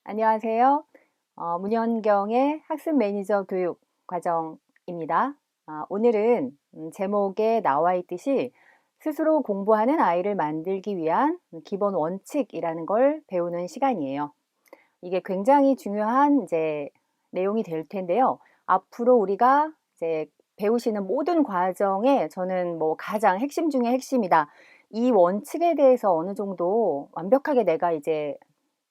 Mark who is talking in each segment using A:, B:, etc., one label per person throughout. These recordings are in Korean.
A: 안녕하세요. 문현경의 학습 매니저 교육 과정입니다. 오늘은 제목에 나와 있듯이 스스로 공부하는 아이를 만들기 위한 기본 원칙이라는 걸 배우는 시간이에요. 이게 굉장히 중요한 이제 내용이 될 텐데요. 앞으로 우리가 이제 배우시는 모든 과정에 저는 뭐 가장 핵심 중에 핵심이다. 이 원칙에 대해서 어느 정도 완벽하게 내가 이제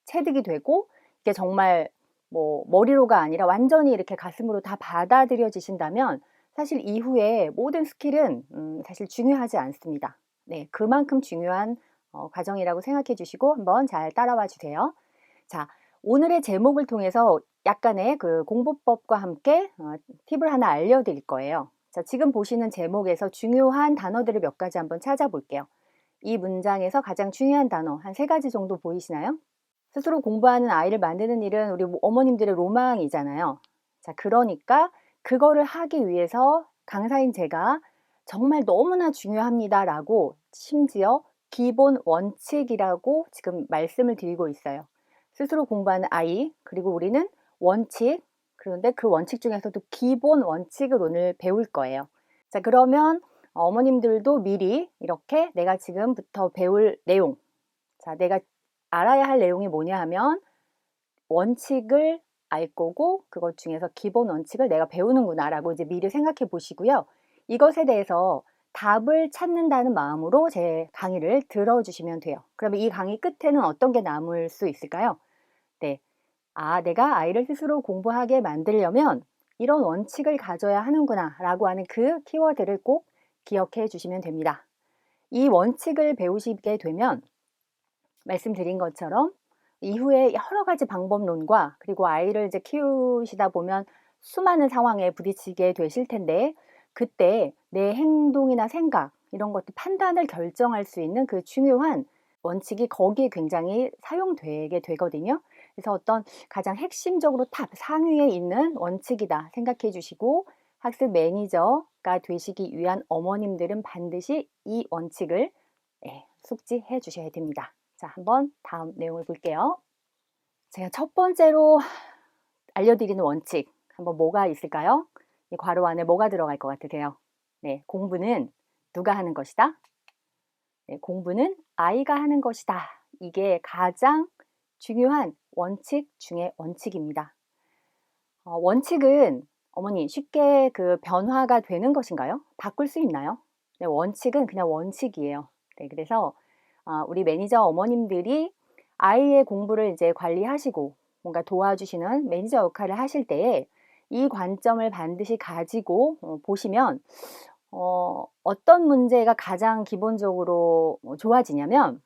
A: 체득이 되고 이게 정말 뭐 머리로가 아니라 완전히 이렇게 가슴으로 다 받아들여지신다면 사실 이후에 모든 스킬은 사실 중요하지 않습니다. 네, 그만큼 중요한 과정이라고 생각해 주시고 한번 잘 따라와 주세요. 자, 오늘의 제목을 통해서 약간의 그 공부법과 함께 팁을 하나 알려드릴 거예요. 자, 지금 보시는 제목에서 중요한 단어들을 몇 가지 한번 찾아볼게요. 이 문장에서 가장 중요한 단어 한 3가지 정도 보이시나요? 스스로 공부하는 아이를 만드는 일은 우리 어머님들의 로망이잖아요. 자, 그러니까 그거를 하기 위해서 강사인 제가 정말 너무나 중요합니다라고 심지어 기본 원칙이라고 지금 말씀을 드리고 있어요. 스스로 공부하는 아이, 그리고 우리는 원칙, 그런데 그 원칙 중에서도 기본 원칙을 오늘 배울 거예요. 자, 그러면 어머님들도 미리 이렇게 내가 지금부터 배울 내용, 자, 내가 알아야 할 내용이 뭐냐 하면 원칙을 알 거고 그것 중에서 기본 원칙을 내가 배우는구나 라고 이제 미리 생각해 보시고요. 이것에 대해서 답을 찾는다는 마음으로 제 강의를 들어주시면 돼요. 그러면 이 강의 끝에는 어떤 게 남을 수 있을까요? 네. 내가 아이를 스스로 공부하게 만들려면 이런 원칙을 가져야 하는구나 라고 하는 그 키워드를 꼭 기억해 주시면 됩니다. 이 원칙을 배우시게 되면 말씀드린 것처럼 이후에 여러 가지 방법론과 그리고 아이를 이제 키우시다 보면 수많은 상황에 부딪히게 되실 텐데 그때 내 행동이나 생각 이런 것도 판단을 결정할 수 있는 그 중요한 원칙이 거기에 굉장히 사용되게 되거든요. 그래서 어떤 가장 핵심적으로 탑 상위에 있는 원칙이다 생각해 주시고 학습 매니저가 되시기 위한 어머님들은 반드시 이 원칙을 숙지해 주셔야 됩니다. 자, 한번 다음 내용을 볼게요. 제가 첫 번째로 알려드리는 원칙, 한번 뭐가 있을까요? 이 괄호 안에 뭐가 들어갈 것 같으세요? 네, 공부는 누가 하는 것이다? 네, 공부는 아이가 하는 것이다. 이게 가장 중요한 원칙 중에 원칙입니다. 원칙은 어머니 쉽게 그 변화가 되는 것인가요? 바꿀 수 있나요? 네, 원칙은 그냥 원칙이에요. 네, 그래서 우리 매니저 어머님들이 아이의 공부를 이제 관리하시고 뭔가 도와주시는 매니저 역할을 하실 때에 이 관점을 반드시 가지고 보시면 어떤 문제가 가장 기본적으로 좋아지냐면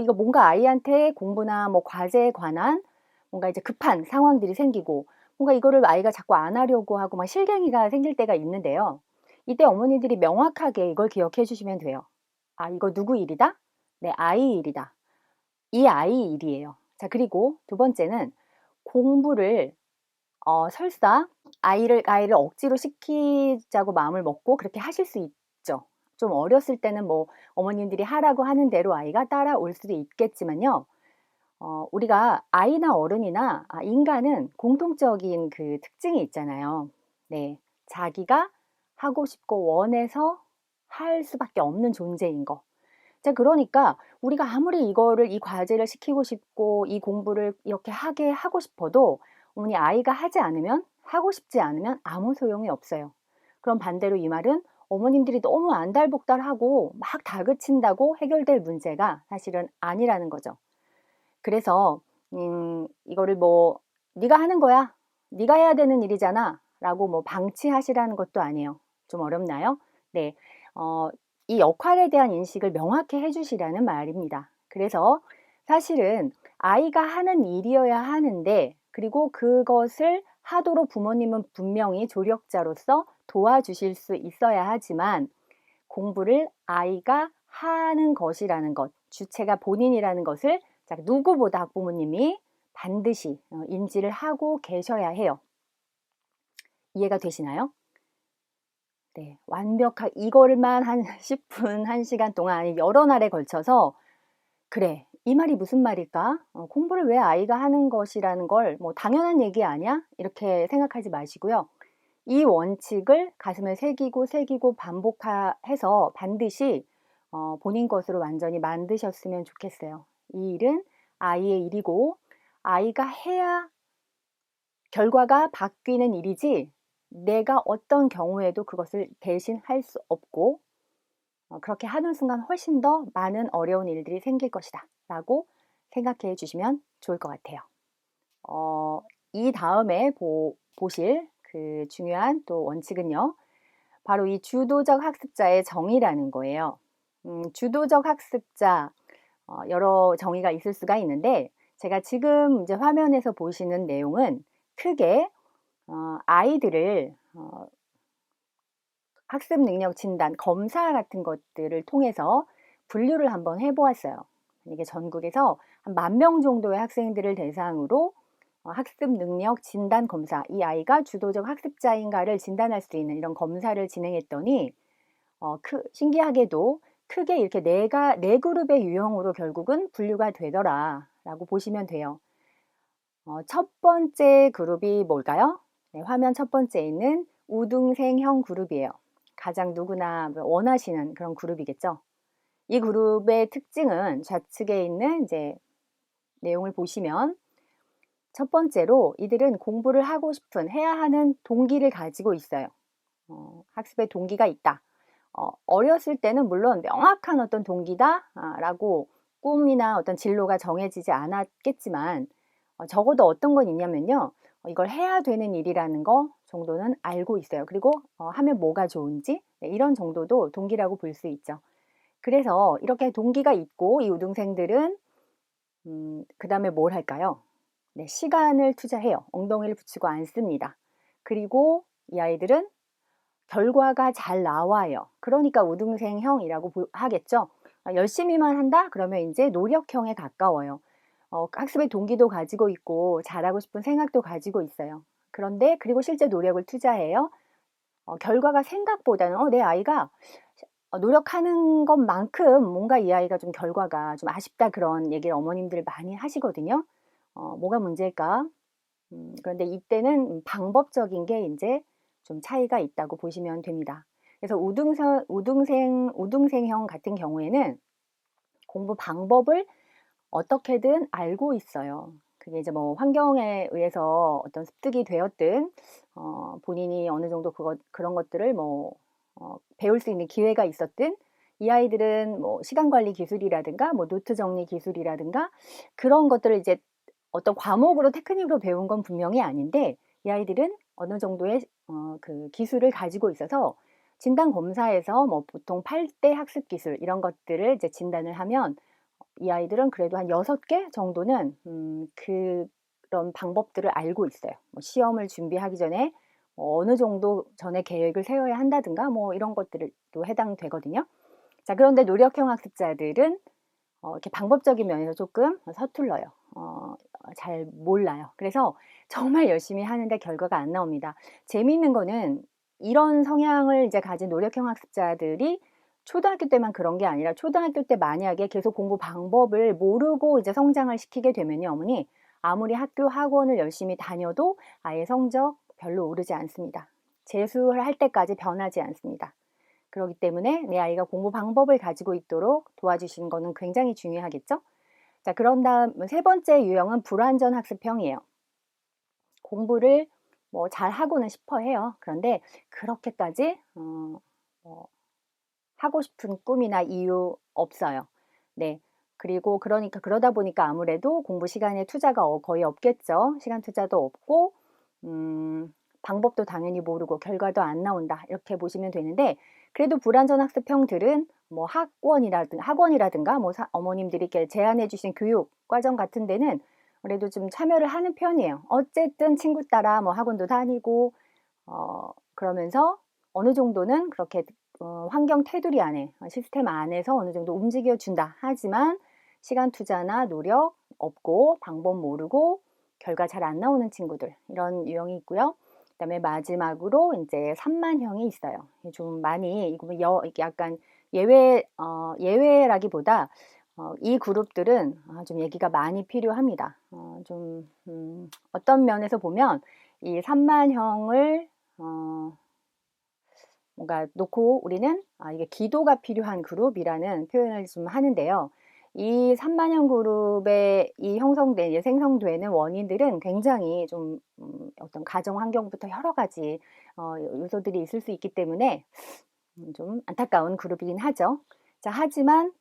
A: 이거 뭔가 아이한테 공부나 뭐 과제에 관한 뭔가 이제 급한 상황들이 생기고 뭔가 이거를 아이가 자꾸 안 하려고 하고 막 실갱이가 생길 때가 있는데요. 이때 어머니들이 명확하게 이걸 기억해 주시면 돼요. 이거 누구 일이다? 네, 아이 일이다. 이 아이 일이에요. 자, 그리고 두 번째는 공부를 설사 아이를 억지로 시키자고 마음을 먹고 그렇게 하실 수 있죠. 좀 어렸을 때는 뭐 어머님들이 하라고 하는 대로 아이가 따라올 수도 있겠지만요. 우리가 아이나 어른이나 인간은 공통적인 그 특징이 있잖아요. 네. 자기가 하고 싶고 원해서 할 수밖에 없는 존재인 거. 자, 그러니까 우리가 아무리 이 과제를 시키고 싶고 이 공부를 이렇게 하게 하고 싶어도 어머니 아이가 하지 않으면 하고 싶지 않으면 아무 소용이 없어요. 그럼 반대로 이 말은 어머님들이 너무 안달복달하고 막 다그친다고 해결될 문제가 사실은 아니라는 거죠. 그래서 이거를 뭐 "네가 하는 거야. 네가 해야 되는 일이잖아."라고 뭐 방치하시라는 것도 아니에요. 좀 어렵나요? 네. 어 이 역할에 대한 인식을 명확히 해 주시라는 말입니다. 그래서 사실은 아이가 하는 일이어야 하는데 그리고 그것을 하도록 부모님은 분명히 조력자로서 도와주실 수 있어야 하지만 공부를 아이가 하는 것이라는 것, 주체가 본인이라는 것을 자, 누구보다 학부모님이 반드시 인지를 하고 계셔야 해요. 이해가 되시나요? 네, 완벽하게 이거를만 한 10분, 1시간 동안 아니 여러 날에 걸쳐서 '그래, 이 말이 무슨 말일까? 공부를 왜 아이가 하는 것이라는 걸 뭐 당연한 얘기 아니야? 이렇게 생각하지 마시고요. 이 원칙을 가슴에 새기고 반복해서 반드시 본인 것으로 완전히 만드셨으면 좋겠어요. 이 일은 아이의 일이고 아이가 해야 결과가 바뀌는 일이지 내가 어떤 경우에도 그것을 대신할 수 없고 그렇게 하는 순간 훨씬 더 많은 어려운 일들이 생길 것이다 라고 생각해 주시면 좋을 것 같아요. 이 다음에 보실 그 중요한 또 원칙은요. 바로 이 주도적 학습자의 정의라는 거예요. 주도적 학습자 여러 정의가 있을 수가 있는데 제가 지금 이제 화면에서 보시는 내용은 크게 아이들을 학습 능력 진단 검사 같은 것들을 통해서 분류를 한번 해보았어요. 이게 전국에서 한 10,000명 정도의 학생들을 대상으로 학습 능력 진단 검사, 이 아이가 주도적 학습자인가를 진단할 수 있는 이런 검사를 진행했더니 신기하게도 크게 이렇게 네 그룹의 유형으로 결국은 분류가 되더라라고 보시면 돼요. 첫 번째 그룹이 뭘까요? 네, 화면 첫 번째에 있는 우등생형 그룹이에요. 가장 누구나 원하시는 그런 그룹이겠죠. 이 그룹의 특징은 좌측에 있는 이제 내용을 보시면 첫 번째로 이들은 공부를 하고 싶은 해야 하는 동기를 가지고 있어요. 학습의 동기가 있다. 어렸을 때는 물론 명확한 어떤 동기다라고 꿈이나 어떤 진로가 정해지지 않았겠지만 적어도 어떤 건 있냐면요. 이걸 해야 되는 일이라는 거 정도는 알고 있어요. 그리고 하면 뭐가 좋은지 네, 이런 정도도 동기라고 볼 수 있죠. 그래서 이렇게 동기가 있고 이 우등생들은 그 다음에 뭘 할까요? 네, 시간을 투자해요. 엉덩이를 붙이고 안 씁니다. 그리고 이 아이들은 결과가 잘 나와요. 그러니까 우등생형이라고 하겠죠. 열심히만 한다? 그러면 이제 노력형에 가까워요. 학습의 동기도 가지고 있고 잘하고 싶은 생각도 가지고 있어요. 그런데 그리고 실제 노력을 투자해요. 결과가 생각보다는 내 아이가 노력하는 것만큼 뭔가 이 아이가 좀 결과가 좀 아쉽다 그런 얘기를 어머님들 많이 하시거든요. 뭐가 문제일까? 그런데 이때는 방법적인 게 이제 좀 차이가 있다고 보시면 됩니다. 그래서 우등생형 같은 경우에는 공부 방법을 어떻게든 알고 있어요. 그게 이제 뭐 환경에 의해서 어떤 습득이 되었든, 본인이 어느 정도 그런 것들을 배울 수 있는 기회가 있었든, 이 아이들은 뭐 시간 관리 기술이라든가, 뭐 노트 정리 기술이라든가, 그런 것들을 이제 어떤 과목으로 테크닉으로 배운 건 분명히 아닌데, 이 아이들은 어느 정도의 그 기술을 가지고 있어서 진단 검사에서 뭐 보통 8대 학습 기술 이런 것들을 이제 진단을 하면 이 아이들은 그래도 한 6개 정도는 그런 방법들을 알고 있어요. 뭐 시험을 준비하기 전에 어느 정도 전에 계획을 세워야 한다든가 뭐 이런 것들도 해당되거든요. 자, 그런데 노력형 학습자들은 이렇게 방법적인 면에서 조금 서툴러요. 잘 몰라요. 그래서 정말 열심히 하는데 결과가 안 나옵니다. 재미있는 거는 이런 성향을 이제 가진 노력형 학습자들이 초등학교 때만 그런 게 아니라 초등학교 때 만약에 계속 공부 방법을 모르고 이제 성장을 시키게 되면요, 어머니 아무리 학교 학원을 열심히 다녀도 아예 성적 별로 오르지 않습니다. 재수를 할 때까지 변하지 않습니다. 그렇기 때문에 내 아이가 공부 방법을 가지고 있도록 도와주시는 것은 굉장히 중요하겠죠? 자, 그런 다음 세 번째 유형은 불완전 학습형이에요. 공부를 뭐 잘하고는 싶어 해요. 그런데 그렇게까지 하고 싶은 꿈이나 이유 없어요. 네. 그리고 그러다 보니까 아무래도 공부 시간에 투자가 거의 없겠죠. 시간 투자도 없고, 방법도 당연히 모르고 결과도 안 나온다. 이렇게 보시면 되는데, 그래도 불완전 학습형들은 뭐 학원이라든가 뭐 어머님들이 이렇게 제안해 주신 교육 과정 같은 데는 그래도 좀 참여를 하는 편이에요. 어쨌든 친구 따라 뭐 학원도 다니고, 그러면서 어느 정도는 그렇게 환경 테두리 안에 시스템 안에서 어느 정도 움직여 준다. 하지만 시간 투자나 노력 없고 방법 모르고 결과 잘 안 나오는 친구들 이런 유형이 있고요. 그다음에 마지막으로 이제 산만형이 있어요. 좀 많이 이거 약간 예외라기보다 이 그룹들은 좀 얘기가 많이 필요합니다. 어떤 면에서 보면 이 산만형을 뭔가 놓고 우리는 이게 기도가 필요한 그룹이라는 표현을 좀 하는데요. 이 산만형 그룹에 생성되는 원인들은 굉장히 좀 어떤 가정 환경부터 여러 가지 요소들이 있을 수 있기 때문에 좀 안타까운 그룹이긴 하죠. 자, 하지만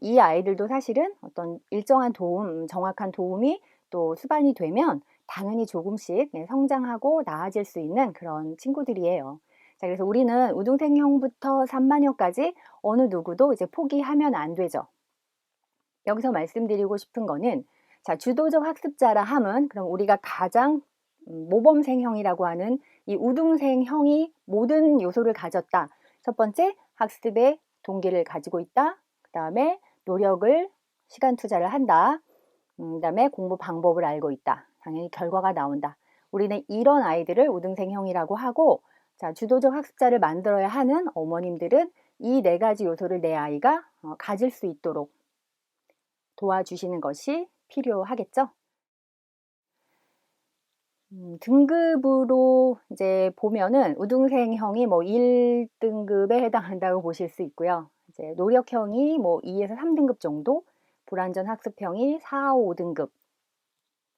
A: 이 아이들도 사실은 어떤 일정한 도움, 정확한 도움이 또 수반이 되면 당연히 조금씩 성장하고 나아질 수 있는 그런 친구들이에요. 자, 그래서 우리는 우등생형부터 산만형까지 어느 누구도 이제 포기하면 안 되죠. 여기서 말씀드리고 싶은 거는, 자, 주도적 학습자라 함은 그럼 우리가 가장 모범생형이라고 하는 이 우등생형이 모든 요소를 가졌다. 첫 번째, 학습의 동기를 가지고 있다. 그 다음에 노력을, 시간 투자를 한다. 그 다음에 공부 방법을 알고 있다. 당연히 결과가 나온다. 우리는 이런 아이들을 우등생형이라고 하고, 자, 주도적 학습자를 만들어야 하는 어머님들은 이 네 가지 요소를 내 아이가 가질 수 있도록 도와주시는 것이 필요하겠죠. 등급으로 이제 보면은 우등생형이 뭐 1등급에 해당한다고 보실 수 있고요. 이제 노력형이 뭐 2에서 3등급 정도, 불완전 학습형이 4, 5등급,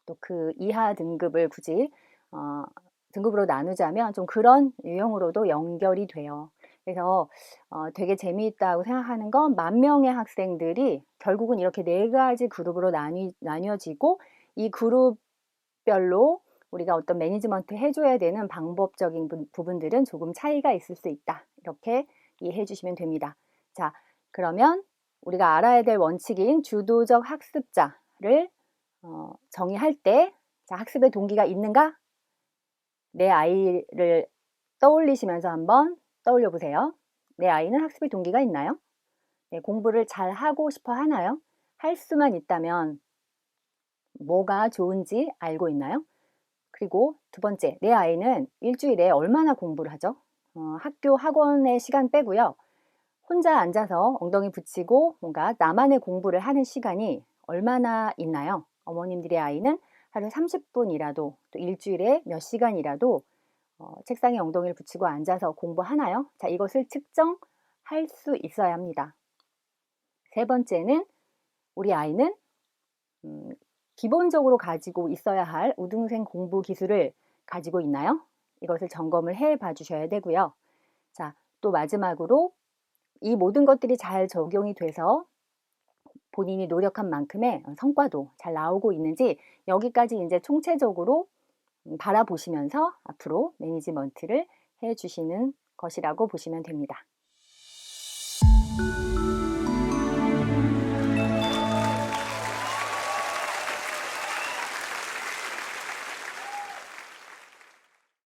A: 또 그 이하 등급을 굳이 등급으로 나누자면 좀 그런 유형으로도 연결이 돼요. 그래서 되게 재미있다고 생각하는 건 10,000명의 학생들이 결국은 이렇게 네 가지 그룹으로 나뉘어지고 이 그룹별로 우리가 어떤 매니지먼트 해줘야 되는 방법적인 부분들은 조금 차이가 있을 수 있다. 이렇게 이해해 주시면 됩니다. 자, 그러면 우리가 알아야 될 원칙인 주도적 학습자를 정의할 때, 자, 학습의 동기가 있는가? 내 아이를 떠올리시면서 한번 떠올려 보세요. 내 아이는 학습의 동기가 있나요? 네, 공부를 잘 하고 싶어 하나요? 할 수만 있다면 뭐가 좋은지 알고 있나요? 그리고 두 번째, 내 아이는 일주일에 얼마나 공부를 하죠? 학교 학원의 시간 빼고요. 혼자 앉아서 엉덩이 붙이고 뭔가 나만의 공부를 하는 시간이 얼마나 있나요? 어머님들의 아이는 하루 30분이라도 또 일주일에 몇 시간이라도 책상에 엉덩이를 붙이고 앉아서 공부하나요? 자, 이것을 측정할 수 있어야 합니다. 세 번째는 우리 아이는 기본적으로 가지고 있어야 할 우등생 공부 기술을 가지고 있나요? 이것을 점검을 해 봐 주셔야 되고요. 자, 또 마지막으로 이 모든 것들이 잘 적용이 돼서 본인이 노력한 만큼의 성과도 잘 나오고 있는지 여기까지 이제 총체적으로 바라보시면서 앞으로 매니지먼트를 해 주시는 것이라고 보시면 됩니다.